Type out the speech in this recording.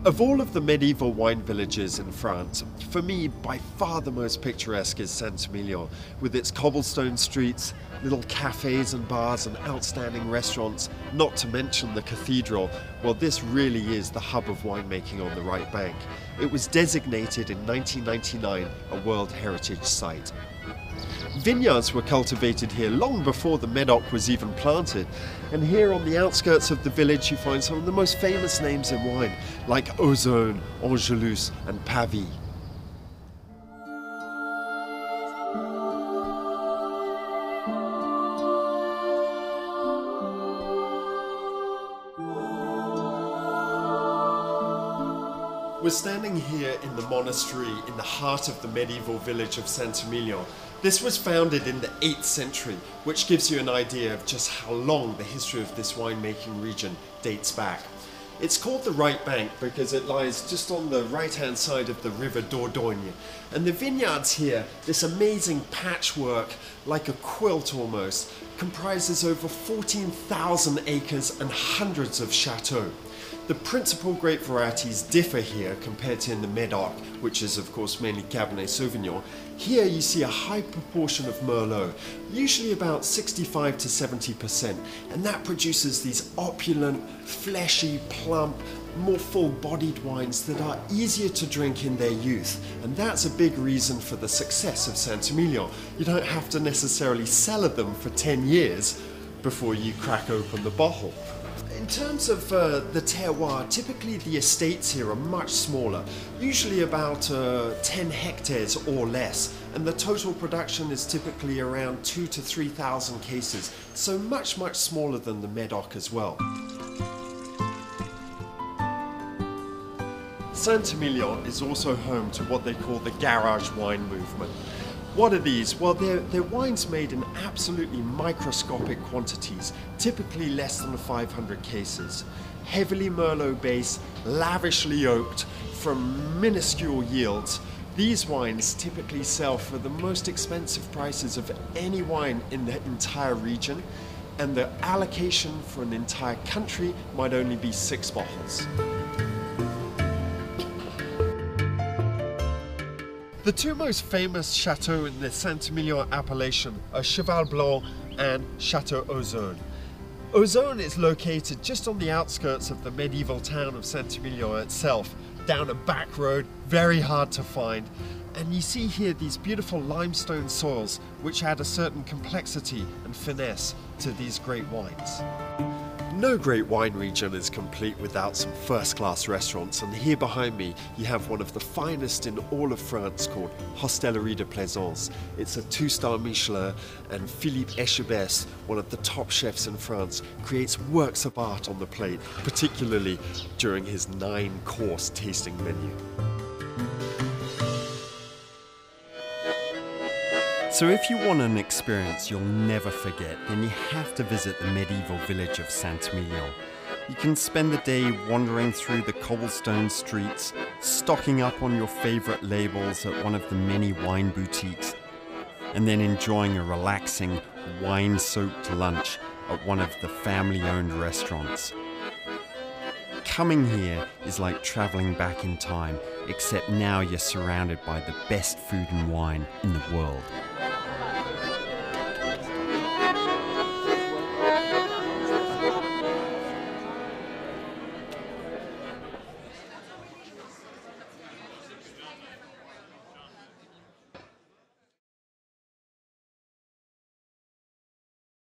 Of all of the medieval wine villages in France, for me, by far the most picturesque is Saint-Emilion, with its cobblestone streets, little cafes and bars and outstanding restaurants, not to mention the cathedral. Well, this really is the hub of winemaking on the right bank. It was designated in 1999 a World Heritage Site. Vineyards were cultivated here long before the Medoc was even planted, and here on the outskirts of the village you find some of the most famous names in wine, like Ozone, Angelus and Pavie. We're standing here in the monastery in the heart of the medieval village of Saint-Emilion. This was founded in the 8th century, which gives you an idea of just how long the history of this winemaking region dates back. It's called the right bank because it lies just on the right-hand side of the river Dordogne. And the vineyards here, this amazing patchwork, like a quilt almost, comprises over 14,000 acres and hundreds of chateaux. The principal grape varieties differ here compared to in the Medoc, which is of course mainly Cabernet Sauvignon. Here you see a high proportion of Merlot, usually about 65 to 70%, and that produces these opulent, fleshy, plump, more full-bodied wines that are easier to drink in their youth. And that's a big reason for the success of Saint-Emilion. You don't have to necessarily cellar them for 10 years before you crack open the bottle. In terms of the terroir, typically the estates here are much smaller, usually about 10 hectares or less, and the total production is typically around 2,000 to 3,000 cases, so much smaller than the Medoc as well. Saint-Emilion is also home to what they call the garage wine movement. What are these? Well, they're wines made in absolutely microscopic quantities, typically less than 500 cases. Heavily Merlot based, lavishly oaked, from minuscule yields. These wines typically sell for the most expensive prices of any wine in the entire region, and the allocation for an entire country might only be 6 bottles. The two most famous chateaux in the Saint-Emilion appellation are Cheval Blanc and Chateau Ozone. Ozone is located just on the outskirts of the medieval town of Saint-Emilion itself, down a back road, very hard to find. And you see here these beautiful limestone soils which add a certain complexity and finesse to these great wines. No great wine region is complete without some first-class restaurants, and here behind me you have one of the finest in all of France called Hostellerie de Plaisance. It's a 2-star Michelin, and Philippe Echebest, one of the top chefs in France, creates works of art on the plate, particularly during his 9-course tasting menu. So if you want an experience you'll never forget, then you have to visit the medieval village of Saint-Emilion. You can spend the day wandering through the cobblestone streets, stocking up on your favorite labels at one of the many wine boutiques, and then enjoying a relaxing, wine-soaked lunch at one of the family-owned restaurants. Coming here is like traveling back in time, except now you're surrounded by the best food and wine in the world.